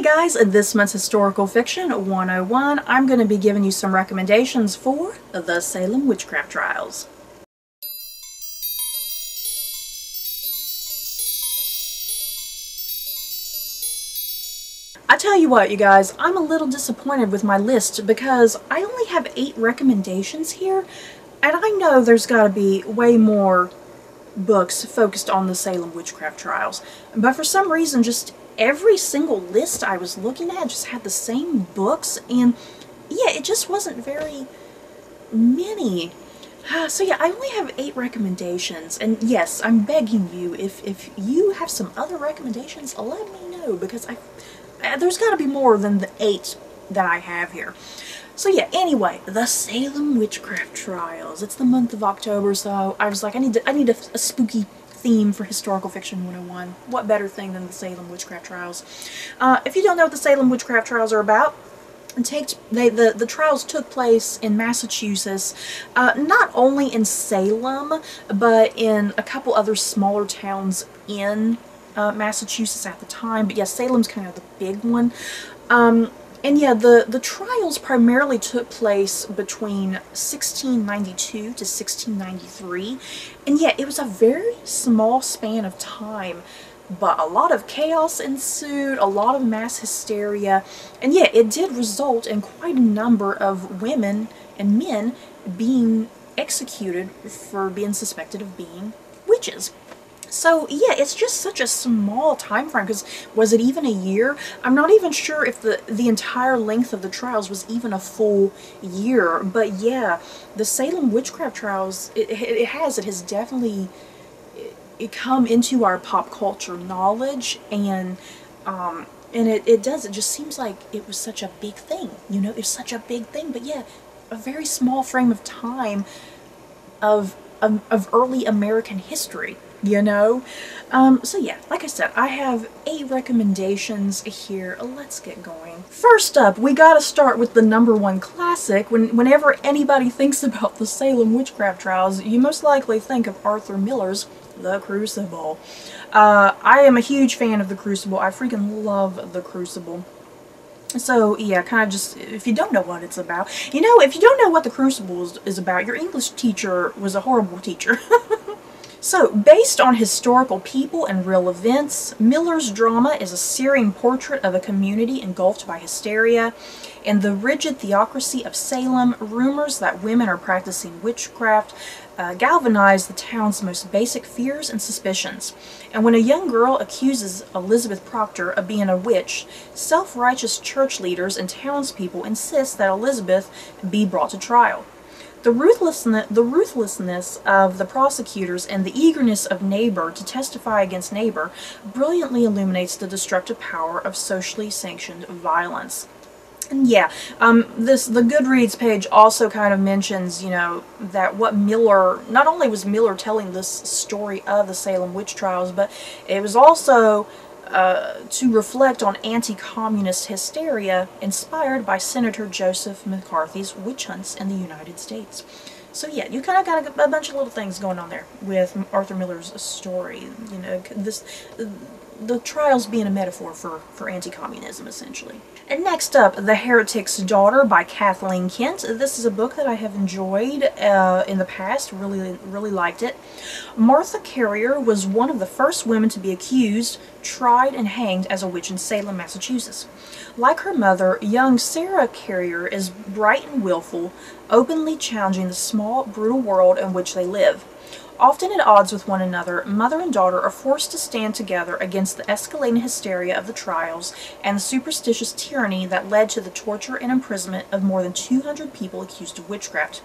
Hey guys, this month's Historical Fiction 101, I'm going to be giving you some recommendations for the Salem Witchcraft Trials. I tell you what, you guys, I'm a little disappointed with my list because I only have 8 recommendations here, and I know there's got to be way more books focused on the Salem Witchcraft Trials, but for some reason just every single list I was looking at just had the same books, and yeah, it just wasn't very many. So yeah, I only have 8 recommendations, and yes, I'm begging you, if you have some other recommendations, let me know, because there's got to be more than the 8 that I have here. So yeah, anyway, the Salem Witchcraft Trials. It's the month of October, so I was like, I need a spooky theme for Historical Fiction 101. What better thing than the Salem Witchcraft Trials? If you don't know what the Salem Witchcraft Trials are about, the trials took place in Massachusetts, not only in Salem, but in a couple other smaller towns in Massachusetts at the time. But yeah, Salem's kind of the big one. And yeah, the trials primarily took place between 1692 to 1693, and yeah, it was a very small span of time, but a lot of chaos ensued, a lot of mass hysteria, and yeah, it did result in quite a number of women and men being executed for being suspected of being witches. So yeah, it's just such a small time frame, because was it even a year? I'm not even sure if the entire length of the trials was even a full year, but yeah, the Salem Witchcraft Trials, it has definitely come into our pop culture knowledge, and it just seems like it was such a big thing, you know, it's such a big thing, but yeah, a very small frame of time of early American history. You know? So yeah, like I said, I have 8 recommendations here. Let's get going. First up, we gotta start with the #1 classic. Whenever anybody thinks about the Salem Witchcraft Trials, you most likely think of Arthur Miller's The Crucible. I am a huge fan of The Crucible. I freaking love The Crucible. So yeah, kind of just, if you don't know what it's about, you know, if you don't know what The Crucible is about, your English teacher was a horrible teacher. So, based on historical people and real events, Miller's drama is a searing portrait of a community engulfed by hysteria. In the rigid theocracy of Salem, rumors that women are practicing witchcraft galvanize the town's most basic fears and suspicions. And when a young girl accuses Elizabeth Proctor of being a witch, self-righteous church leaders and townspeople insist that Elizabeth be brought to trial. The ruthlessness of the prosecutors and the eagerness of neighbor to testify against neighbor brilliantly illuminates the destructive power of socially sanctioned violence. And yeah, the Goodreads page also kind of mentions, you know, that what Miller, not only was Miller telling this story of the Salem witch trials, but it was also to reflect on anti-communist hysteria inspired by Senator Joseph McCarthy's witch hunts in the United States. So yeah, you kind of got a bunch of little things going on there with Arthur Miller's story. You know, the trials being a metaphor for anti-communism, essentially. And next up, The Heretics Daughter by Kathleen Kent. This is a book that I have enjoyed in the past, really liked it. Martha Carrier was one of the first women to be accused, tried, and hanged as a witch in Salem, Massachusetts. Like her mother, young Sarah Carrier is bright and willful, openly challenging the small, brutal world in which they live. Often at odds with one another, mother and daughter are forced to stand together against the escalating hysteria of the trials and the superstitious tyranny that led to the torture and imprisonment of more than 200 people accused of witchcraft.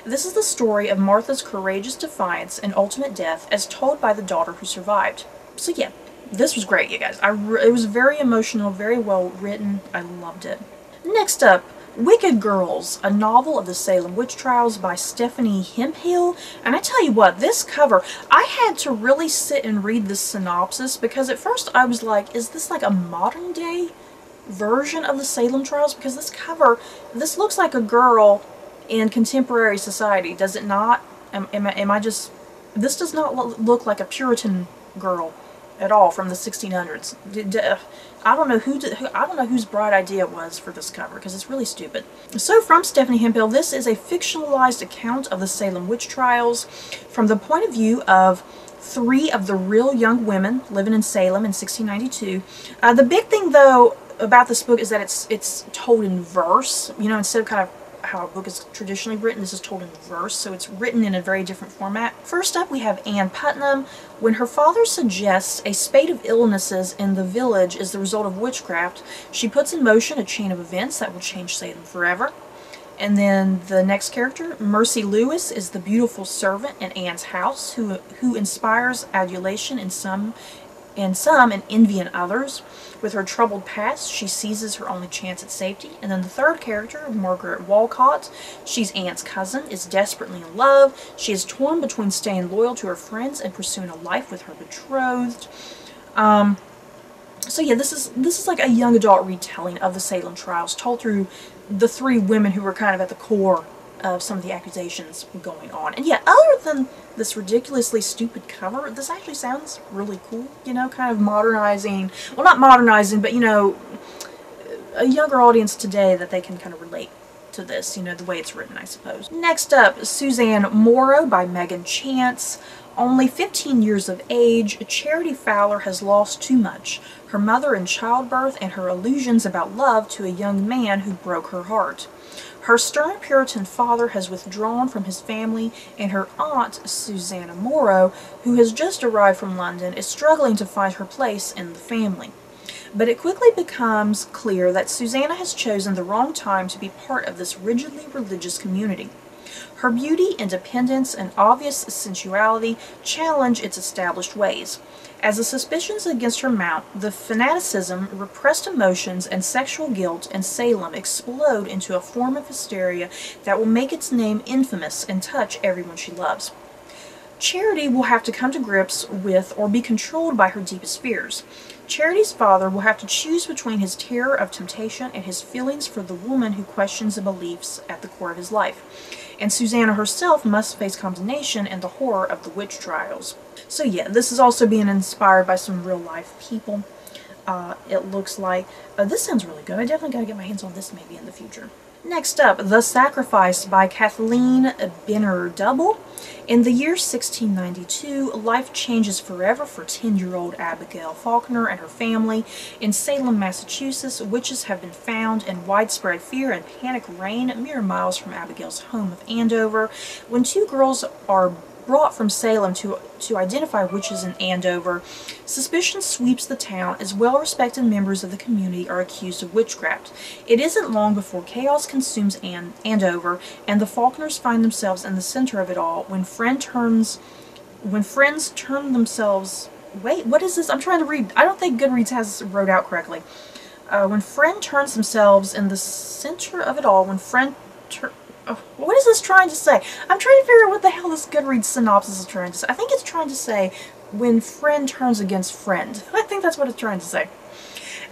This is the story of Martha's courageous defiance and ultimate death as told by the daughter who survived. So yeah, this was great, you guys. It was very emotional, very well written. I loved it. Next up, Wicked Girls, a novel of the Salem Witch Trials by Stephanie Hemphill. And I tell you what, this cover, I had to really sit and read the synopsis, because at first I was like, is this like a modern day version of the Salem Trials? Because this cover, this looks like a girl in contemporary society, does it not? Am I just, this does not look like a Puritan girl at all from the 1600s. I don't know I don't know whose bright idea it was for this cover, because it's really stupid. So from Stephanie Hemphill, this is a fictionalized account of the Salem witch trials from the point of view of 3 of the real young women living in Salem in 1692. The big thing, though, about this book is that it's told in verse. You know, instead of kind of how a book is traditionally written, this is told in verse, so it's written in a very different format. First up, we have Ann Putnam. When her father suggests a spate of illnesses in the village is the result of witchcraft, she puts in motion a chain of events that will change Salem forever. And then the next character, Mercy Lewis, is the beautiful servant in Anne's house who inspires adulation in some and envy in others. With her troubled past, she seizes her only chance at safety. And then the third character, Margaret Walcott, she's Anne's cousin, is desperately in love. She is torn between staying loyal to her friends and pursuing a life with her betrothed. So yeah, this is like a young adult retelling of the Salem trials, told through the 3 women who were kind of at the core of some of the accusations going on. And yeah, other than this ridiculously stupid cover, this actually sounds really cool, you know, kind of modernizing, well, not modernizing, but, you know, a younger audience today that they can kind of relate to this, you know, the way it's written, I suppose. Next up, Suzanne Mora by Megan Chance. Only 15 years of age, Charity Fowler has lost too much. Her mother in childbirth and her illusions about love to a young man who broke her heart. Her stern Puritan father has withdrawn from his family, and her aunt, Susanna Mora, who has just arrived from London, is struggling to find her place in the family. But it quickly becomes clear that Susanna has chosen the wrong time to be part of this rigidly religious community. Her beauty, independence, and obvious sensuality challenge its established ways. As the suspicions against her mount, the fanaticism, repressed emotions, and sexual guilt in Salem explode into a form of hysteria that will make its name infamous and touch everyone she loves. Charity will have to come to grips with or be controlled by her deepest fears. Charity's father will have to choose between his terror of temptation and his feelings for the woman who questions the beliefs at the core of his life. And Susanna herself must face condemnation and the horror of the witch trials. So yeah, this is also being inspired by some real-life people. It looks like. This sounds really good. I definitely gotta get my hands on this maybe in the future. Next up, The Sacrifice by Kathleen A Benner Double. In the year 1692, life changes forever for 10-year-old Abigail Faulkner and her family. In Salem, Massachusetts, witches have been found, and widespread fear and panic reign mere miles from Abigail's home of Andover. When 2 girls are brought from Salem to identify witches in Andover, suspicion sweeps the town as well-respected members of the community are accused of witchcraft. It isn't long before chaos consumes Andover, and the Faulkners find themselves in the center of it all when friends turn themselves... Wait, what is this? I'm trying to read. I don't think Goodreads has this wrote out correctly. When friend turns themselves in the center of it all, when friend... Oh, what is this trying to say? I'm trying to figure out what the hell this Goodreads synopsis is trying to say. I think it's trying to say, when friend turns against friend. I think that's what it's trying to say.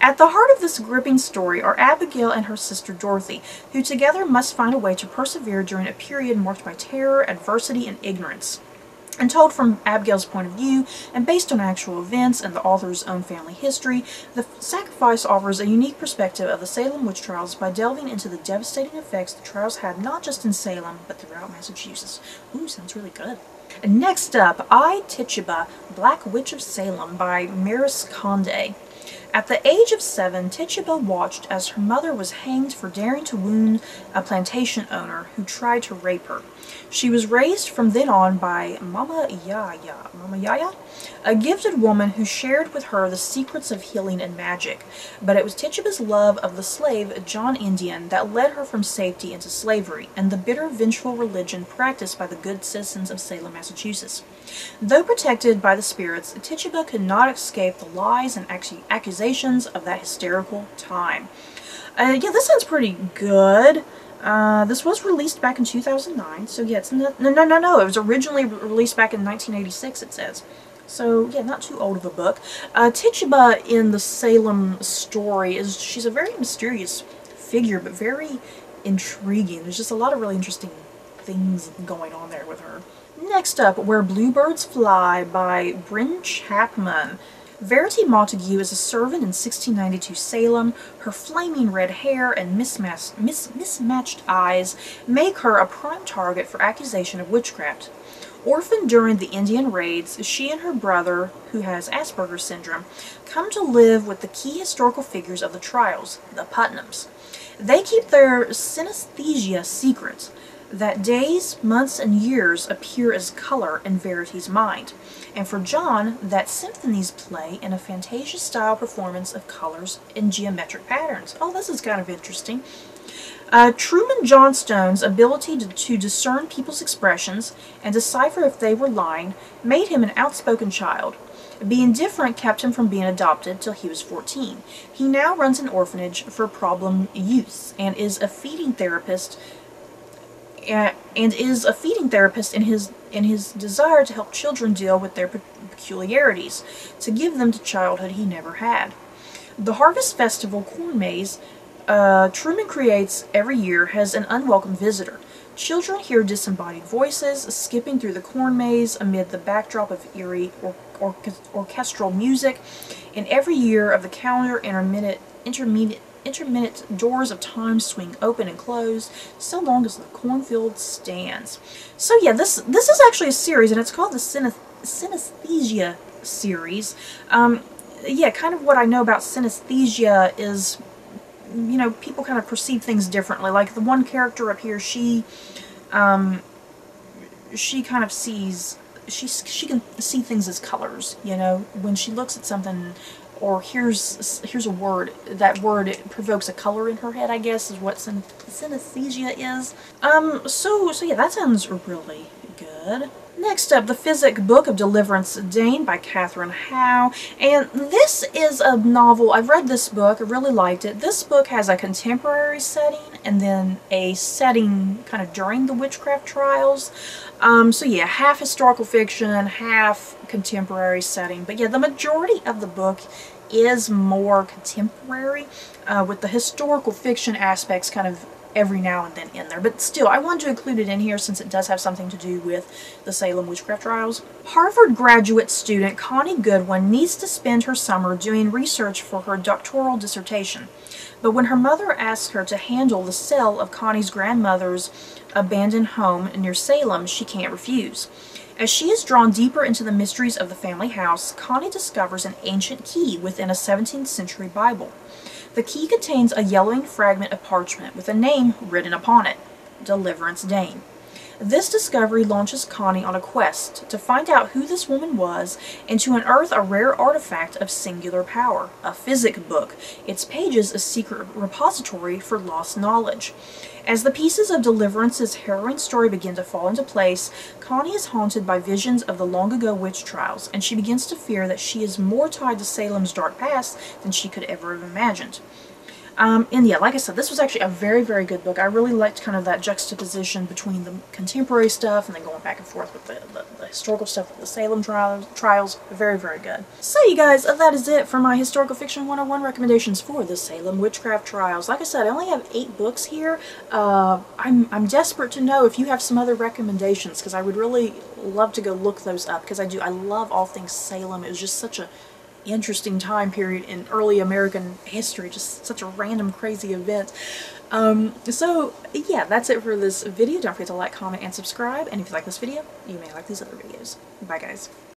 At the heart of this gripping story are Abigail and her sister Dorothy, who together must find a way to persevere during a period marked by terror, adversity, and ignorance. And told from Abigail's point of view, and based on actual events and the author's own family history, The Sacrifice offers a unique perspective of the Salem witch trials by delving into the devastating effects the trials had not just in Salem, but throughout Massachusetts. Ooh, sounds really good. And next up, I, Tituba, Black Witch of Salem by Marisa Conde. At the age of 7, Tituba watched as her mother was hanged for daring to wound a plantation owner who tried to rape her. She was raised from then on by Mama Yaya, a gifted woman who shared with her the secrets of healing and magic. But it was Tituba's love of the slave John Indian that led her from safety into slavery, and the bitter, vengeful religion practiced by the good citizens of Salem, Massachusetts. Though protected by the spirits, Tituba could not escape the lies and accusations of that hysterical time. Yeah, this sounds pretty good. This was released back in 2009, so yeah, it's no, it was originally released back in 1986, it says. So, yeah, not too old of a book. Tituba in the Salem story she's a very mysterious figure, but very intriguing. There's just a lot of really interesting things going on there with her. Next up, Where Bluebirds Fly by Brynn Chapman. Verity Montague is a servant in 1692 Salem. Her flaming red hair and mismatched eyes make her a prime target for accusation of witchcraft. Orphaned during the Indian raids, she and her brother, who has Asperger's syndrome, come to live with the key historical figures of the trials, the Putnams. They keep their synesthesia secret, that days, months, and years appear as color in Verity's mind, and for John, that symphonies play in a Fantasia-style performance of colors and geometric patterns. Oh, this is kind of interesting. Truman Johnstone's ability to discern people's expressions and decipher if they were lying made him an outspoken child. Being different kept him from being adopted till he was 14. He now runs an orphanage for problem youths and is a feeding therapist in his desire to help children deal with their peculiarities, to give them the childhood he never had. The Harvest Festival corn maze Truman creates every year has an unwelcome visitor. Children hear disembodied voices skipping through the corn maze amid the backdrop of eerie orchestral music, and every year of the calendar intermittent doors of time swing open and close so long as the cornfield stands. So yeah, this is actually a series, and it's called the Synesthesia series. Yeah, kind of what I know about synesthesia is, you know, people kind of perceive things differently. Like the one character up here, she kind of sees, she can see things as colors, you know, when she looks at something or here's a word, that word provokes a color in her head, I guess, is what synesthesia is. So yeah, that sounds really good. Next up, The Physic Book of Deliverance Dane by Katherine Howe. And this is a novel. I've read this book. I really liked it. This book has a contemporary setting and then a setting kind of during the witchcraft trials. So yeah, half historical fiction, half contemporary setting. But yeah, the majority of the book is more contemporary, with the historical fiction aspects kind of every now and then in there. But still, I wanted to include it in here since it does have something to do with the Salem witchcraft trials. Harvard graduate student Connie Goodwin needs to spend her summer doing research for her doctoral dissertation. But when her mother asks her to handle the sale of Connie's grandmother's abandoned home near Salem, she can't refuse. As she is drawn deeper into the mysteries of the family house, Connie discovers an ancient key within a 17th century Bible. The key contains a yellowing fragment of parchment with a name written upon it, Deliverance Dane. This discovery launches Connie on a quest to find out who this woman was and to unearth a rare artifact of singular power, a physic book, its pages a secret repository for lost knowledge. As the pieces of Deliverance's harrowing story begin to fall into place, Connie is haunted by visions of the long-ago witch trials, and she begins to fear that she is more tied to Salem's dark past than she could ever have imagined. And yeah, like I said, this was actually a very, very good book. I really liked kind of that juxtaposition between the contemporary stuff and then going back and forth with the historical stuff with the Salem trials. Very, very good. So you guys, that is it for my Historical Fiction 101 recommendations for the Salem witchcraft trials. Like I said, I only have 8 books here. I'm desperate to know if you have some other recommendations, because I would really love to go look those up, because I love all things Salem. It was just such a interesting time period in early American history, just such a random crazy event. So yeah, that's it for this video. Don't forget to like, comment, and subscribe, and if you like this video, you may like these other videos. Bye guys.